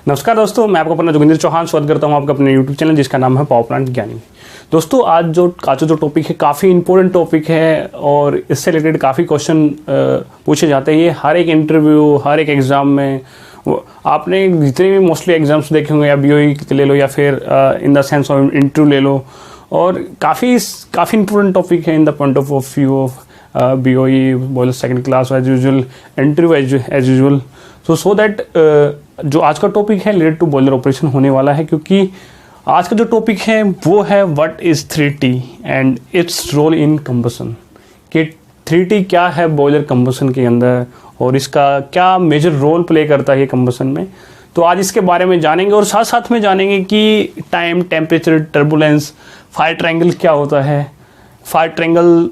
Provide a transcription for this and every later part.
नमस्कार दोस्तों, मैं आपका अपना जोगिंदर चौहान स्वागत करता हूं आपका अपने YouTube चैनल जिसका नाम है पावर प्लांट ज्ञानी। दोस्तों आज जो टॉपिक है काफ़ी इंपॉर्टेंट टॉपिक है और इससे रिलेटेड काफ़ी क्वेश्चन पूछे जाते हैं। ये हर एक इंटरव्यू, हर एक एग्ज़ाम में आपने जितने भी मोस्टली एग्जाम्स देखे होंगे, या BOE ले लो या फिर in the sense of interview ले लो, और काफ़ी इंपॉर्टेंट टॉपिक है in the point of view of BOE boiler second class as usual, interview as usual. So that जो आज का टॉपिक है रिलेटेड टू बॉयलर ऑपरेशन होने वाला है, क्योंकि आज का जो टॉपिक है वो है what is 3T and its role in combustion. कि 3T क्या है बॉयलर कंबसन के अंदर और इसका क्या मेजर रोल प्ले करता है कंबसन में। तो आज इसके बारे में जानेंगे और साथ साथ में जानेंगे कि time, temperature, turbulence, fire triangle क्या होता है। फायर ट्रायंगल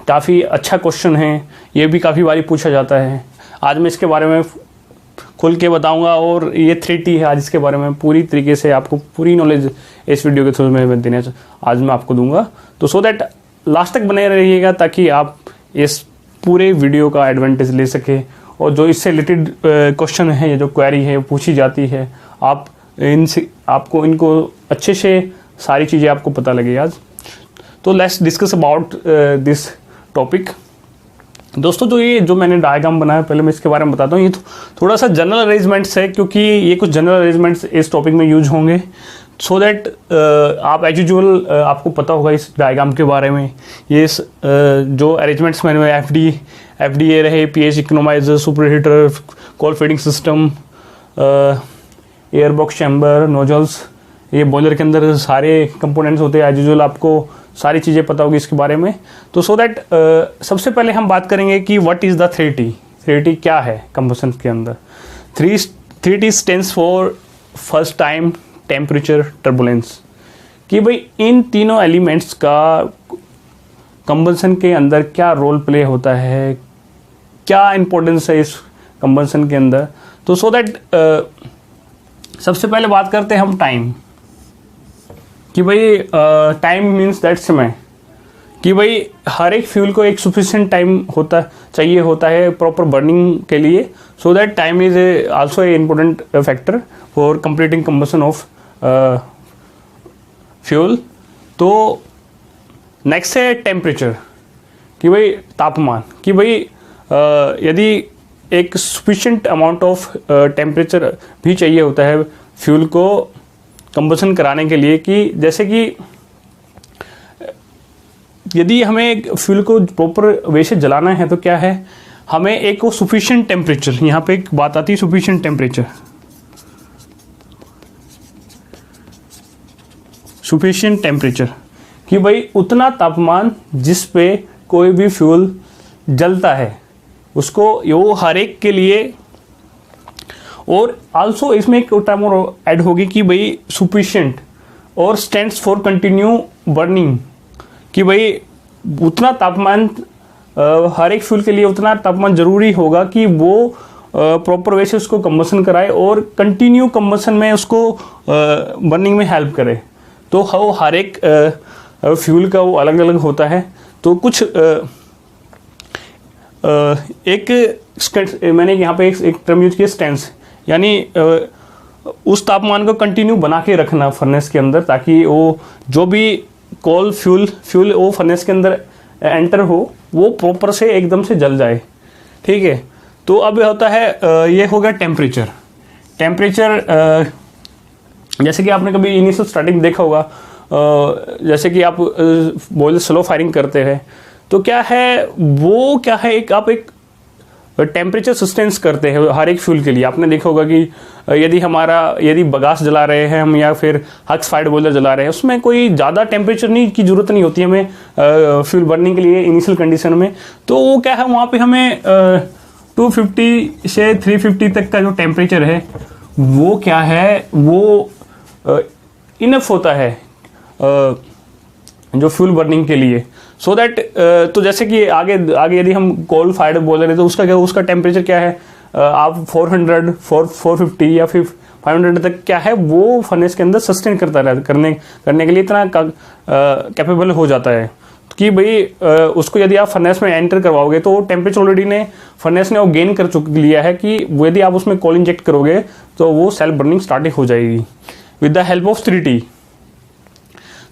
काफ़ी अच्छा क्वेश्चन है, ये भी काफ़ी बारी पूछा जाता है। आज मैं इसके बारे में खुल के बताऊंगा और ये 3T है, आज इसके बारे में पूरी तरीके से आपको पूरी नॉलेज इस वीडियो के थ्रू में देने आज मैं आपको दूंगा। तो सो दैट लास्ट तक बने रहिएगा ताकि आप इस पूरे वीडियो का एडवांटेज ले सके और जो इससे रिलेटेड क्वेश्चन है, जो क्वेरी है पूछी जाती है, आपको इनको अच्छे से सारी चीज़ें आपको पता लगे आज। तो let's discuss about this topic. दोस्तों जो मैंने डायग्राम बनाया, पहले मैं इसके बारे में बताता हूँ। ये थोड़ा सा जनरल अरेंजमेंट्स है, क्योंकि ये कुछ जनरल अरेंजमेंट्स इस टॉपिक में यूज होंगे, सो दैट आप एज यूजुअल आपको पता होगा इस डायग्राम के बारे में। ये जो अरेंजमेंट्स मैंने FDA रहे, pH economiser, super heater, cold feeding system, air box chamber, nozzles, ये बॉयलर के अंदर सारे कंपोनेंट्स होते हैं। एज यूजुअल आपको सारी चीज़ें पता होगी इसके बारे में। तो सो दैट सबसे पहले हम बात करेंगे कि what is the 3T। 3T क्या है कंबसन के अंदर। 3T stands for first time, temperature, turbulence. कि भाई इन तीनों एलिमेंट्स का कंबसन के अंदर क्या रोल प्ले होता है, क्या इंपॉर्टेंस है इस कंबसन के अंदर। तो सो दैट सबसे पहले बात करते हैं हम टाइम कि भाई टाइम मीन्स दैट समय। कि भाई हर एक फ्यूल को एक सफिशिएंट टाइम चाहिए होता है प्रॉपर बर्निंग के लिए। So that time is also a important factor for completing combustion of fuel. तो नेक्स्ट है टेम्परेचर, कि भाई तापमान। कि भाई यदि एक सफिशिएंट अमाउंट ऑफ टेम्परेचर भी चाहिए होता है फ्यूल को कंबसन कराने के लिए। कि जैसे कि यदि हमें फ्यूल को प्रॉपर वे से जलाना है तो क्या है, हमें एक वो सफिशिएंट टेम्परेचर, यहाँ पे एक बात आती है सफिशिएंट टेम्परेचर। सफिशिएंट टेम्परेचर कि भाई उतना तापमान जिस पे कोई भी फ्यूल जलता है उसको, वो हर एक के लिए। और आल्सो इसमें एक टर्म और ऐड होगी कि भाई सफिशिएंट और स्टैंड्स फॉर कंटिन्यू बर्निंग। कि भाई उतना तापमान हर एक फ्यूल के लिए उतना तापमान जरूरी होगा कि वो प्रॉपर वे से उसको कंबसन कराए और कंटिन्यू कंबसन में उसको बर्निंग में हेल्प करे। तो वो हर एक फ्यूल का वो अलग अलग होता है। तो कुछ मैंने यहाँ पे एक टर्म यूज किया स्टैंड्स, यानी उस तापमान को कंटिन्यू बना के रखना फर्नेस के अंदर, ताकि वो जो भी कोल फ्यूल वो फर्नेस के अंदर एंटर हो वो प्रॉपर से एकदम से जल जाए। ठीक है। तो अब होता है ये हो गया टेम्परेचर। जैसे कि आपने कभी इनिशियल स्टार्टिंग देखा होगा, जैसे कि आप बॉयलर स्लो फायरिंग करते हैं तो क्या है, वो क्या है, आप एक टेम्परेचर सस्टेंस करते हैं हर एक फ्यूल के लिए। आपने देखा होगा कि यदि बगास जला रहे हैं हम या फिर हक्स फायर्ड बॉयलर जला रहे हैं, उसमें कोई ज़्यादा टेम्परेचर की जरूरत नहीं होती हमें फ्यूल बर्निंग के लिए इनिशियल कंडीशन में। तो वो क्या है, वहाँ पे हमें 250 से 350 तक का जो टेम्परेचर है वो क्या है, वो इनफ होता है जो फ्यूल बर्निंग के लिए। सो दैट तो जैसे कि आगे यदि हम कोल फायर्ड बॉयलर है तो उसका टेम्परेचर क्या है, आप 400, 450 या फिर 500 तक क्या है वो फर्नेस के अंदर सस्टेन करने के लिए इतना कैपेबल हो जाता है। कि भाई उसको यदि आप फर्नेस में एंटर करवाओगे तो टेम्परेचर ऑलरेडी ने फर्नेस ने वो गेन कर लिया है कि वो यदि आप उसमें कोल इंजेक्ट करोगे तो वो सेल्फ बर्निंग स्टार्ट हो जाएगी with the help of 3T।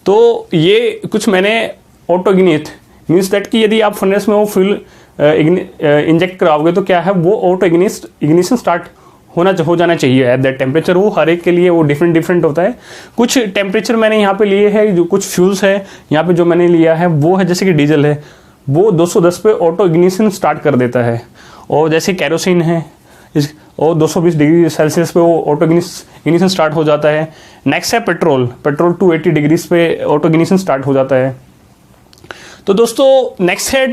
तो ये कुछ मैंने ऑटोइग्निट मीन्स दैट कि यदि आप फर्नेस में वो फ्यूल इंजेक्ट कराओगे तो क्या है वो ऑटो इग्निशन स्टार्ट हो जाना चाहिए एट दैट टेम्परेचर। वो हर एक के लिए वो डिफरेंट होता है। कुछ टेम्परेचर मैंने यहाँ पे लिए है, जो कुछ फ्यूल्स है यहाँ पे जो मैंने लिया है वो है जैसे कि डीजल है वो 210 पे ऑटो इग्निशन स्टार्ट कर देता है, और जैसे कैरोसिन है और 220 डिग्री सेल्सियस पे वो ऑटो इग्निशन स्टार्ट हो जाता है। नेक्स्ट है पेट्रोल 280 डिग्रीज पे ऑटो इग्निशन स्टार्ट हो जाता है। तो दोस्तों नेक्स्ट है,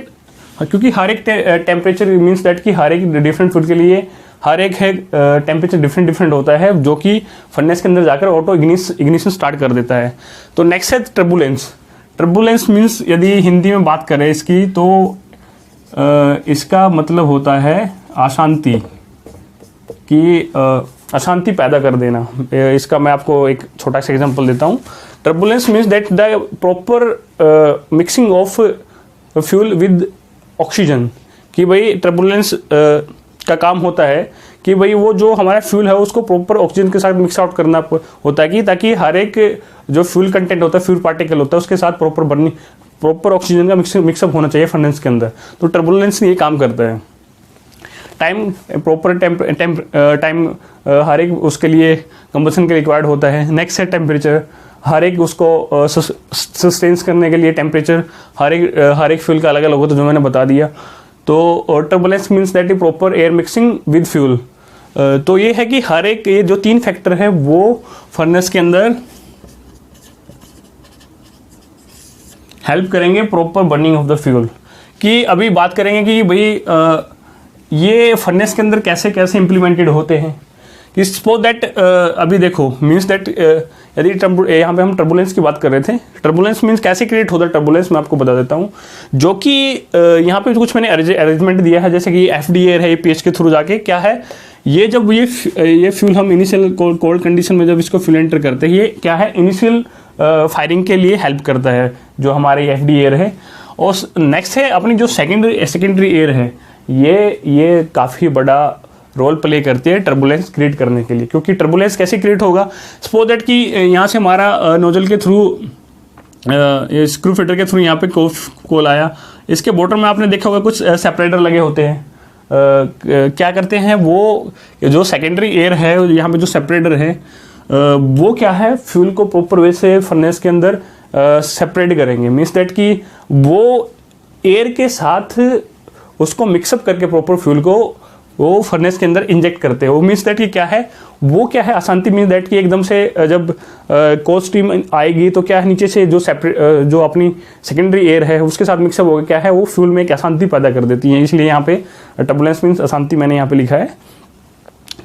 क्योंकि हर एक टेम्परेचर मीन्स दैट कि हर एक डिफरेंट फूड के लिए हर एक है टेम्परेचर डिफरेंट होता है जो कि फर्नेस के अंदर जाकर ऑटो इग्निशन स्टार्ट कर देता है। तो नेक्स्ट है टर्बुलेंस मीन्स यदि हिंदी में बात करें इसकी तो इसका मतलब होता है अशांति कि अशांति पैदा कर देना। इसका मैं आपको एक छोटा सा एग्जांपल देता हूँ। Turbulence means that the proper mixing of fuel with oxygen, कि भाई टर्बुलेंस का काम होता है कि भाई वो जो हमारा फ्यूल है उसको प्रॉपर ऑक्सीजन के साथ मिक्स आउट करना होता है कि ताकि हर एक जो फ्यूल कंटेंट होता है फ्यूल पार्टिकल होता है उसके साथ प्रॉपर ऑक्सीजन का मिक्सअप होना चाहिए फर्नेस के अंदर। तो टर्बुलेंस ये काम करता है। टाइम हर एक उसके लिए कंबशन के रिक्वायर्ड होता है। नेक्स्ट है टेम्परेचर, हर एक उसको सस्टेंस करने के लिए टेम्परेचर हर एक फ्यूल का अलग अलग होता है जो मैंने बता दिया। तो turbulence means that is proper air mixing with fuel. तो ये है कि हर एक ये जो 3 फैक्टर है वो फर्नेस के अंदर हेल्प करेंगे proper burning of the fuel. कि अभी बात करेंगे कि भाई ये फर्नेस के अंदर कैसे कैसे इंप्लीमेंटेड होते हैं। कि सपोज दैट अभी देखो मीन्स दैट यदि यहाँ पे हम टर्बुलेंस की बात कर रहे थे। टर्बुलेंस मीन्स कैसे क्रिएट होता है टर्बुलेंस, मैं आपको बता देता हूँ। जो कि यहाँ पे कुछ मैंने अरेंजमेंट दिया है, जैसे कि FDAR है, पीएच के थ्रू जाके क्या है ये जब ये फ्यूल हम इनिशियल कोल्ड कंडीशन में जब इसको फ्यूल एंटर करते हैं, ये क्या है इनिशियल फायरिंग के लिए हेल्प करता है जो हमारे FDAR है। और नेक्स्ट है अपनी जो सेकेंडरी एयर है, ये काफ़ी बड़ा रोल प्ले करती है टर्बुलेंस क्रिएट करने के लिए। क्योंकि टर्बुलेंस कैसे क्रिएट होगा, सपोज दैट कि यहाँ से हमारा नोजल के थ्रू स्क्रू फिटर के थ्रू यहाँ पे कोल आया, इसके बॉटम में आपने देखा होगा कुछ सेपरेटर लगे होते हैं। क्या करते हैं वो जो सेकेंडरी एयर है यहाँ पे जो सेपरेटर है वो क्या है फ्यूल को प्रॉपर वे से फर्नेस के अंदर सेपरेट करेंगे। मीन्स दैट कि वो एयर के साथ उसको मिक्सअप करके प्रॉपर फ्यूल को वो फर्नेस के अंदर इंजेक्ट करते हैं। वो मीन्स दैट कि क्या है वो क्या है अशांति मीन्स दैट कि एकदम से जब कोल्ड स्टीम आएगी तो क्या है नीचे से जो अपनी सेकेंडरी एयर है उसके साथ मिक्सअप होकर क्या है वो फ्यूल में एक अशांति पैदा कर देती है। इसलिए यहाँ पे टर्बुलेंस मीन्स अशांति मैंने यहाँ पे लिखा है।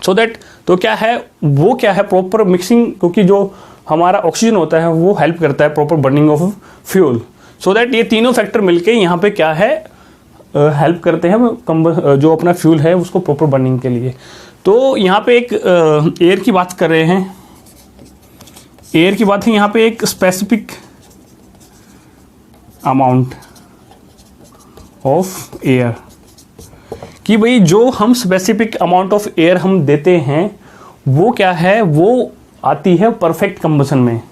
सो दैट तो क्या है वो क्या है प्रॉपर मिक्सिंग, क्योंकि जो हमारा ऑक्सीजन होता है वो हेल्प करता है proper burning of fuel. So that ये तीनों फैक्टर मिलके यहाँ पे क्या है हेल्प करते हैं जो अपना फ्यूल है उसको प्रॉपर बर्निंग के लिए। तो यहाँ पे एक एयर की बात कर रहे हैं। एयर की बात है यहाँ पे एक स्पेसिफिक अमाउंट ऑफ एयर, कि भाई जो हम स्पेसिफिक अमाउंट ऑफ एयर हम देते हैं वो क्या है वो आती है परफेक्ट कंबशन में।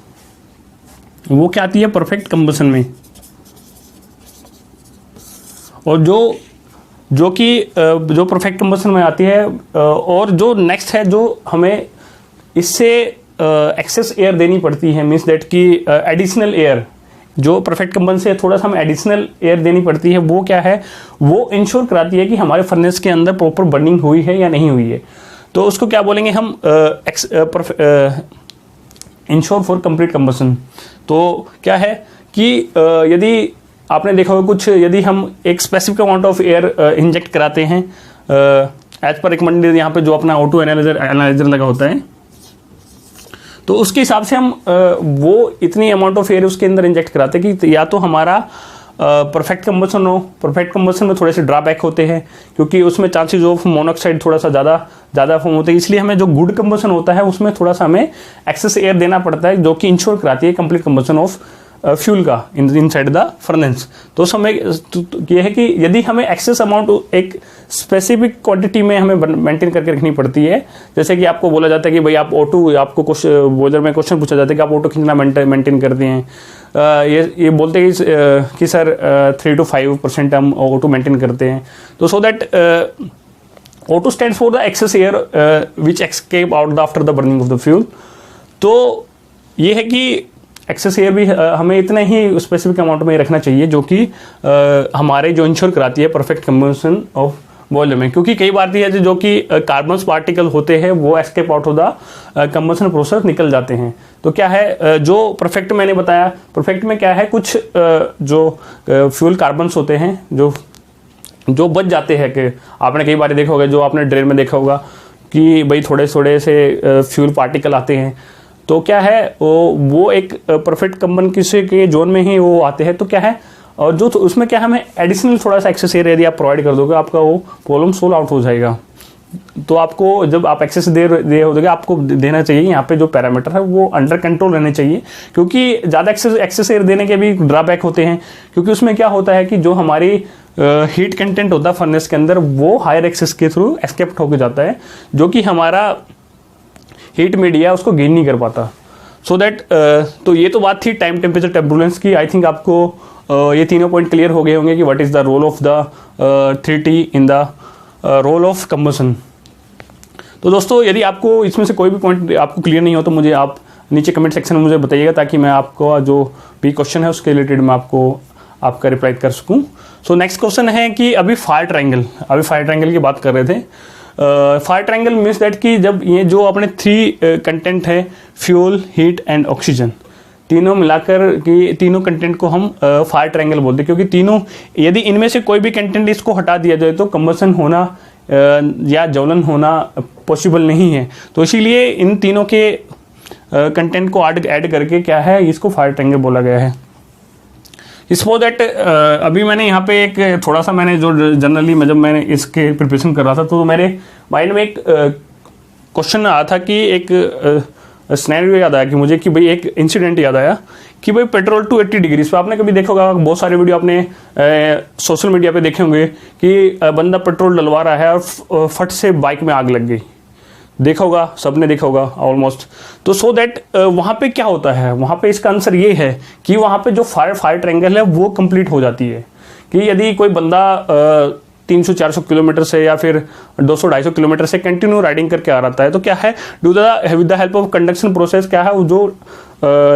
वो क्या आती है परफेक्ट कंबशन में। और जो परफेक्ट कंबशन में आती है, और जो नेक्स्ट है जो हमें इससे एक्सेस एयर देनी पड़ती है, मीन्स दैट कि एडिशनल एयर जो परफेक्ट कंबशन से थोड़ा सा हमें एडिशनल एयर देनी पड़ती है, वो क्या है वो इंश्योर कराती है कि हमारे फर्नेस के अंदर प्रॉपर बर्निंग हुई है या नहीं हुई है। तो उसको क्या बोलेंगे हम इंश्योर फॉर कंप्लीट कंबशन। तो क्या है कि यदि आपने देखा होगा कुछ यदि हम एक specific amount of air inject कराते हैं एज पर रिकमेंडेड यहाँ पे जो अपना ऑटो एनालाइजर लगा होता है, तो उसके हिसाब से हम वो इतनी अमाउंट ऑफ एयर उसके अंदर इंजेक्ट कराते हैं कि या तो हमारा परफेक्ट कंबशन हो। परफेक्ट कंबशन में थोड़े से ड्रॉबैक होते हैं क्योंकि उसमें चांसेस ऑफ मोनोऑक्साइड थोड़ा सा ज़्यादा फॉर्म होते हैं। इसलिए हमें जो गुड कंबशन होता है उसमें थोड़ा सा हमें एक्सेस एयर देना पड़ता है जो कि इंश्योर कराती है कंप्लीट कंबशन ऑफ फ्यूल का इनसाइड द फर्नेस। तो समय ये है कि यदि हमें एक्सेस अमाउंट एक स्पेसिफिक क्वांटिटी में हमें मेंटेन करके रखनी पड़ती है, जैसे कि आपको बोला जाता है कि भाई आप O2, आपको बॉयलर में क्वेश्चन पूछा जाता है कि आप O2 कितना मेंटेन करते हैं, ये बोलते हैं कि सर 3 to 5% हम O2 मेंटेन करते हैं। तो so that O2 stands for the excess air which escape out after the burning of the fuel. तो ये है कि एक्सेस एयर भी हमें इतना ही स्पेसिफिक अमाउंट में रखना चाहिए जो कि हमारे जो इंश्योर कराती है परफेक्ट कंबशन ऑफ बॉयलर में, क्योंकि कई बार है जो कि कार्बन पार्टिकल होते हैं वो escape out of the combustion process निकल जाते हैं। तो क्या है जो परफेक्ट मैंने बताया, परफेक्ट में क्या है कुछ जो फ्यूल कार्बन्स होते हैं जो बच जाते हैं, कि आपने कई बार देखा होगा, जो आपने ड्रेन में देखा होगा कि भाई थोड़े थोड़े से फ्यूल पार्टिकल आते हैं, तो क्या है वो एक परफेक्ट कंबन किसी के जोन में ही वो आते हैं। तो क्या है और जो तो उसमें क्या है हमें एडिशनल थोड़ा सा एक्सेस एयर यदि आप प्रोवाइड कर दोगे आपका वो प्रॉब्लम सोल्व आउट हो जाएगा। तो आपको जब आप एक्सेस दे हो दोगे आपको देना चाहिए यहाँ पे जो पैरामीटर है वो अंडर कंट्रोल रहने चाहिए, क्योंकि ज़्यादा एक्सेस एयर देने के भी ड्रॉबैक होते हैं, क्योंकि उसमें क्या होता है कि जो हमारी हीट कंटेंट होता है फर्नेस के अंदर वो हायर एक्सेस के थ्रू एस्केप होकर जाता है, जो कि हमारा हीट मीडिया उसको गेन नहीं कर पाता। सो दैट तो ये तो बात थी टाइम टेम्परेचर टर्बुलेंस की। आई थिंक आपको ये तीनों पॉइंट क्लियर हो गए होंगे कि what is the role of the 3T in the role of combustion. तो दोस्तों यदि आपको इसमें से कोई भी पॉइंट आपको क्लियर नहीं हो तो मुझे आप नीचे कमेंट सेक्शन में मुझे बताइएगा, ताकि मैं आपको जो भी क्वेश्चन है उसके रिलेटेड मैं आपका रिप्लाई कर सकूं। सो नेक्स्ट क्वेश्चन है कि अभी फायर ट्रायंगल की बात कर रहे थे। फायर ट्रायंगल मीन्स दैट कि जब ये जो अपने 3 कंटेंट है फ्यूल, हीट एंड ऑक्सीजन, तीनों मिलाकर कि तीनों कंटेंट को हम फायर ट्रायंगल बोलते हैं, क्योंकि तीनों यदि इनमें से कोई भी कंटेंट इसको हटा दिया जाए तो कंबशन होना या ज्वलन होना पॉसिबल नहीं है। तो इसीलिए इन तीनों के कंटेंट को ऐड करके क्या है इसको फायर ट्रायंगल बोला गया है। सपोज दैट अभी मैंने यहाँ पे एक थोड़ा सा मैंने जो जनरली जब मैंने इसके प्रिपरेशन कर रहा था तो मेरे माइंड में एक क्वेश्चन आया था कि एक सिनेरियो याद आया कि मुझे कि भाई एक इंसिडेंट याद आया कि भाई पेट्रोल टू 80 डिग्रीज पे आपने कभी देखा होगा, बहुत सारे वीडियो आपने सोशल मीडिया पे देखे होंगे कि बंदा पेट्रोल डलवा रहा है और फट से बाइक में आग लग गई। देखा होगा, सबने देखा होगा ऑलमोस्ट। तो सो दैट वहाँ पे क्या होता है, वहाँ पे इसका आंसर ये है कि वहाँ पे जो फायर ट्रायंगल है वो कंप्लीट हो जाती है। कि यदि कोई बंदा 300-400 किलोमीटर से या फिर 200-250 किलोमीटर से कंटिन्यू राइडिंग करके आ रहा है, तो क्या है with the help of conduction process क्या है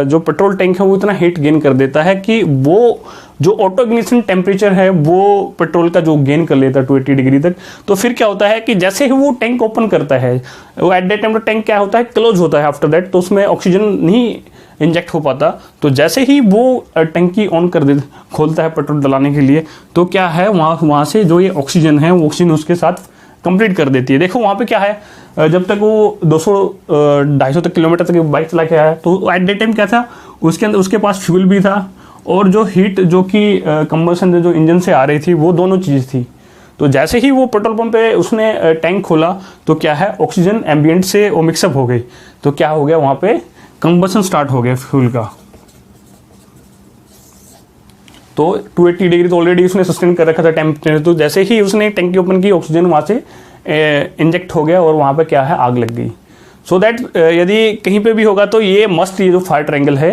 जो पेट्रोल टैंक है वो इतना हीट गेन कर देता है कि वो जो ऑटो इग्निशन टेम्परेचर है वो पेट्रोल का जो गेन कर लेता है 280 डिग्री तक। तो फिर क्या होता है कि जैसे ही वो टैंक ओपन करता है वो एट दैट टाइम टैंक क्या होता है क्लोज होता है आफ्टर दैट, तो उसमें ऑक्सीजन नहीं इंजेक्ट हो पाता। तो जैसे ही वो टंकी ऑन कर खोलता है पेट्रोल डलाने के लिए, तो क्या है वहाँ से जो ये ऑक्सीजन है वो ऑक्सीजन उसके साथ कंप्लीट कर देती है। देखो वहाँ पे क्या है, जब तक वो 200-250 तक किलोमीटर तक बाइक चला के आया तो एट दैट टाइम क्या था उसके अंदर उसके पास फ्यूल भी था और जो हीट जो कि कंबशन जो इंजन से आ रही थी वो दोनों चीज़ थी। तो जैसे ही वो पेट्रोल पंप पे उसने टैंक खोला तो क्या है ऑक्सीजन एम्बियंट से वो मिक्सअप हो गई, तो क्या हो गया वहाँ पे कंबशन स्टार्ट हो गया फ्यूल का। तो 280 डिग्री तो ऑलरेडी उसने सस्टेन कर रखा था टेम्परेचर, तो जैसे ही उसने टैंकी ओपन की ऑक्सीजन वहाँ से इंजेक्ट हो गया और वहाँ पे क्या है आग लग गई। सो दैट यदि कहीं पे भी होगा तो ये जो फायर ट्रायंगल है,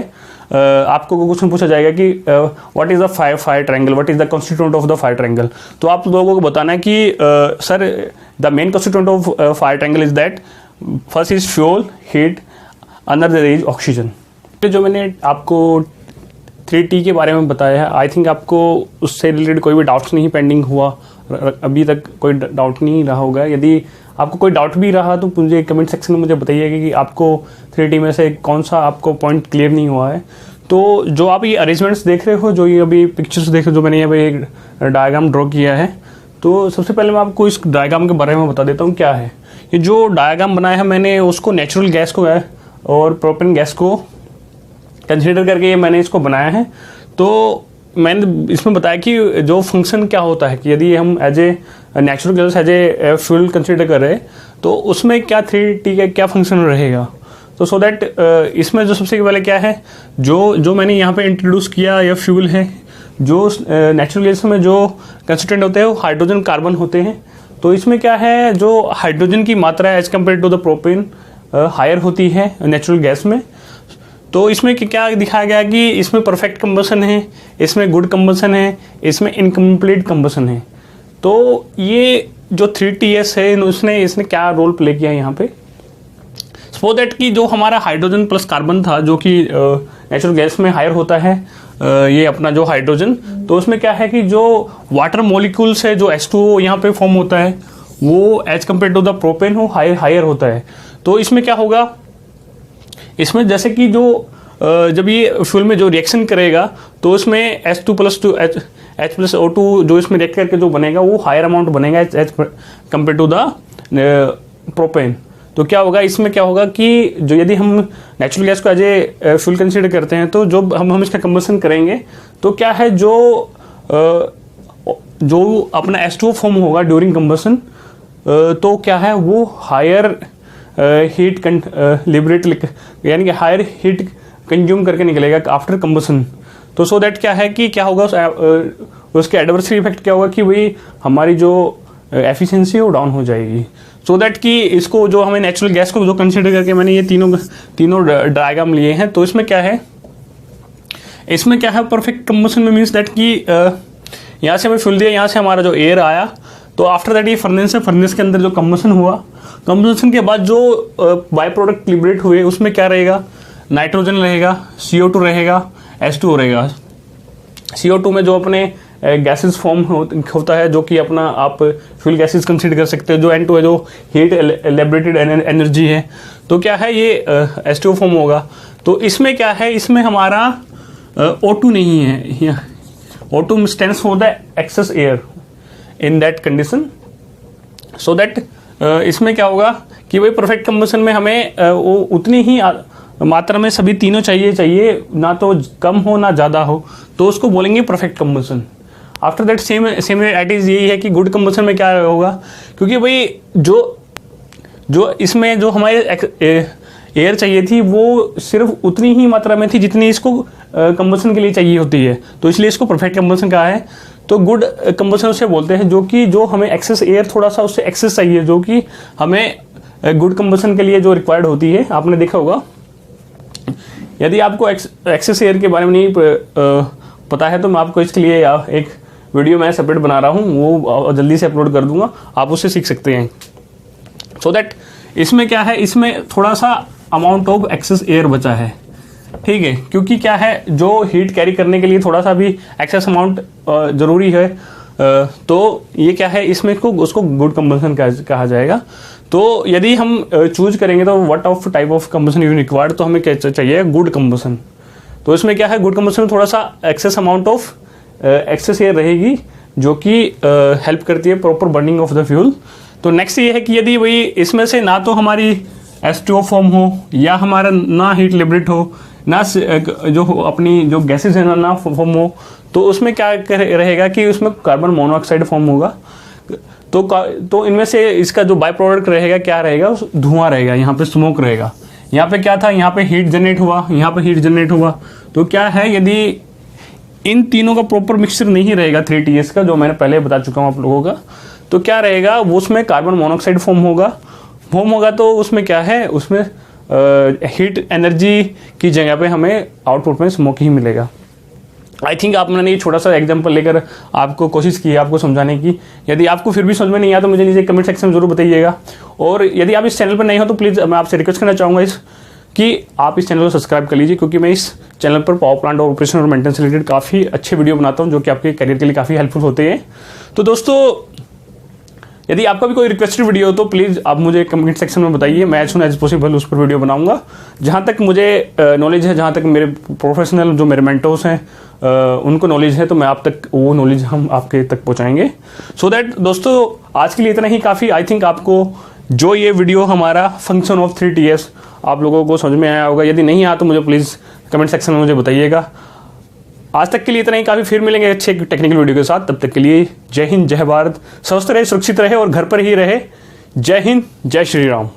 आपको क्वेश्चन पूछा जाएगा कि what is the fire triangle, what is the constituent of the fire triangle. तो आप लोगों को बताना है कि sir the main constituent of fire triangle is that first is fuel, heat, another is oxygen. जो मैंने आपको 3T के बारे में बताया है, आई थिंक आपको उससे रिलेटेड कोई भी डाउट्स नहीं पेंडिंग हुआ, अभी तक कोई डाउट नहीं रहा होगा। यदि आपको कोई डाउट भी रहा तो मुझे कमेंट सेक्शन में मुझे बताइएगा कि आपको 3T में से कौन सा आपको पॉइंट क्लियर नहीं हुआ है। तो जो आप ये अरेंजमेंट्स देख रहे हो, जो ये अभी पिक्चर्स देख रहे हो, जो मैंने यहाँ पे एक डायग्राम ड्रॉ किया है, तो सबसे पहले मैं आपको इस डायग्राम के बारे में बता देता हूँ क्या है। ये जो डायग्राम बनाया है मैंने उसको नेचुरल गैस को है और प्रोपेन गैस को कंसिडर करके मैंने इसको बनाया है। तो मैंने इसमें बताया कि जो फंक्शन क्या होता है कि यदि हम as a natural gas as a fuel consider कर रहे हैं तो उसमें क्या 3T का क्या फंक्शन रहेगा। तो सो दैट इसमें जो सबसे पहले क्या है, जो मैंने यहाँ पे इंट्रोड्यूस किया या फ्यूल है, जो नेचुरल गैस में जो कंस्टिट्यूएंट होते हैं वो हाइड्रोजन कार्बन होते हैं। तो इसमें क्या है, जो हाइड्रोजन की मात्रा as compare to the propane higher होती है नेचुरल गैस में। तो इसमें क्या दिखाया गया कि इसमें परफेक्ट कंबसन है, इसमें गुड कंबसन है, इसमें इनकम्प्लीट कंबसन है। तो ये जो 3TS है इसने क्या रोल प्ले किया यहाँ पे, सो दैट कि जो हमारा हाइड्रोजन प्लस कार्बन था जो कि नेचुरल गैस में हायर होता है, ये अपना जो हाइड्रोजन, तो उसमें क्या है कि जो वाटर मॉलिक्यूल्स है, जो H2O यहाँ पे फॉर्म होता है वो as compare to the propane हो हायर होता है। तो इसमें क्या होगा, इसमें जैसे कि जो जब ये फ्यूल में जो रिएक्शन करेगा तो उसमें H+O2 जो इसमें रिएक्ट करके जो बनेगा वो हायर अमाउंट बनेगा as compare to the propane. तो क्या होगा, इसमें क्या होगा कि जो यदि हम नेचुरल गैस को एज ए फ्यूल कंसीडर करते हैं तो जो हम इसका कंबसन करेंगे तो क्या है, जो अपना H2O फॉर्म होगा ड्यूरिंग कंबसन, तो क्या है वो हायर हीट लिबरेट यानी कि हायर हीट कंज्यूम करके निकलेगा आफ्टर कंबसन। तो सो दैट क्या है कि क्या होगा, उसके एडवर्सरी इफेक्ट क्या होगा कि वही हमारी जो एफिशिएंसी है वो डाउन हो जाएगी। सो दैट कि इसको जो हमें नेचुरल गैस को जो कंसिडर करके मैंने ये तीनों डायग्राम लिए हैं, तो इसमें क्या है परफेक्ट कंबसन में मीन्स दैट कि यहाँ से हमें फ्यूल दिया, यहाँ से हमारा जो एयर आया, तो आफ्टर दैट ये फर्नेस है, फर्नेस के अंदर जो कंबसन हुआ, कंबसन के बाद जो बाय प्रोडक्ट लिबरेट हुए उसमें क्या रहेगा, नाइट्रोजन रहेगा, CO2 रहेगा, H2O रहेगा। CO2 में जो अपने गैसेस फॉर्म होता है जो कि अपना आप फ्यूल गैसेस कंसीडर कर सकते हैं। जो N2 है जो हीट लिबरेटेड एनर्जी है, तो क्या है ये H2O फॉर्म होगा। तो इसमें क्या है, इसमें हमारा O2 नहीं है, O2 stands for the excess air in that condition. So that इसमें क्या होगा कि वही परफेक्ट कंबसन में हमें वो उतनी ही मात्रा में सभी तीनों चाहिए, ना तो कम हो ना ज़्यादा हो, तो उसको बोलेंगे perfect combustion. After that same at is यही है कि गुड कंबसन में क्या होगा, क्योंकि भाई जो इसमें जो हमारे एयर चाहिए थी वो सिर्फ उतनी ही मात्रा में थी जितनी इसको कंबसन के लिए चाहिए होती है, तो इसलिए इसको परफेक्ट कंबसन कहा है। तो गुड कंबसन उसे बोलते हैं जो हमें एक्सेस एयर थोड़ा सा उससे एक्सेस चाहिए, जो कि हमें गुड कंबसन के लिए जो रिक्वायर्ड होती है। आपने देखा होगा, यदि आपको एक्सेस एयर के बारे में नहीं पता है तो मैं आपको इसके लिए एक वीडियो मैं सेपरेट बना रहा हूँ, वो जल्दी से अपलोड कर दूंगा, आप उससे सीख सकते हैं। सो दैट इसमें क्या है, इसमें थोड़ा सा अमाउंट ऑफ एक्सेस एयर बचा है, ठीक है, क्योंकि क्या है जो हीट कैरी करने के लिए थोड़ा सा भी एक्सेस अमाउंट जरूरी है, तो ये क्या है, इसमें उसको गुड कंबसन कहा जाएगा। तो यदि हम चूज करेंगे तो what of type of combustion you required, तो हमें क्या चाहिए, गुड कंबसन। तो इसमें क्या है, गुड कंबसन में थोड़ा सा excess amount of excess air रहेगी जो कि हेल्प करती है proper burning of the fuel. तो नेक्स्ट ये है कि यदि वही इसमें से ना तो हमारी H2O फॉर्म हो, या हमारा ना हीट लिबरेट हो, ना जो अपनी जो गैसेज है ना फॉर्म हो, तो उसमें क्या रहेगा कि उसमें कार्बन मोनोऑक्साइड फॉर्म होगा। तो इनमें से इसका जो बाय प्रोडक्ट रहेगा क्या रहेगा, धुआं रहेगा, यहाँ पे स्मोक रहेगा। यहाँ पे क्या था, यहाँ पे हीट जनरेट हुआ, यहाँ पे हीट जनरेट हुआ। तो क्या है, यदि इन तीनों का प्रॉपर मिक्सचर नहीं रहेगा 3TS का, जो मैंने पहले बता चुका हूँ आप लोगों का, तो क्या रहेगा, वो उसमें कार्बन मोनोऑक्साइड फॉर्म होगा। तो उसमें क्या है, उसमें हीट एनर्जी की जगह पे हमें आउटपुट में स्मोक ही मिलेगा। आई थिंक आपने ये छोटा सा एग्जांपल लेकर आपको कोशिश की है आपको समझाने की। यदि आपको फिर भी समझ में नहीं आया तो मुझे नीचे कमेंट सेक्शन में जरूर बताइएगा। और यदि आप इस चैनल पर नहीं हो तो प्लीज़ मैं आपसे रिक्वेस्ट करना चाहूँगा कि आप इस चैनल को सब्सक्राइब कर लीजिए, क्योंकि मैं इस चैनल पर पावर प्लांट और ऑपरेशन और मेंटेनेंस से रिलेटेड काफ़ी अच्छे वीडियो बनाता हूँ जो कि आपके करियर के लिए काफ़ी हेल्पफुल होते हैं। तो दोस्तों, यदि आपका भी कोई रिक्वेस्टेड वीडियो हो तो प्लीज़ आप मुझे कमेंट सेक्शन में बताइए, मैं एज सुन एज पॉसिबल उस पर वीडियो बनाऊंगा। जहाँ तक मुझे नॉलेज है, जहाँ तक मेरे प्रोफेशनल जो मेरे मेंटर्स हैं उनको नॉलेज है, तो मैं आप तक वो नॉलेज हम आपके तक पहुँचाएंगे। सो दैट दोस्तों, आज के लिए इतना ही काफ़ी। आई थिंक आपको जो ये वीडियो हमारा फंक्शन ऑफ 3TS आप लोगों को समझ में आया होगा। यदि नहीं आया तो मुझे प्लीज़ कमेंट सेक्शन में मुझे बताइएगा। आज तक के लिए इतना ही काफ़ी, फिर मिलेंगे अच्छे टेक्निकल वीडियो के साथ। तब तक के लिए जय हिंद, जय भारत, स्वस्थ रहे, सुरक्षित रहे और घर पर ही रहे। जय हिंद, जय श्री राम।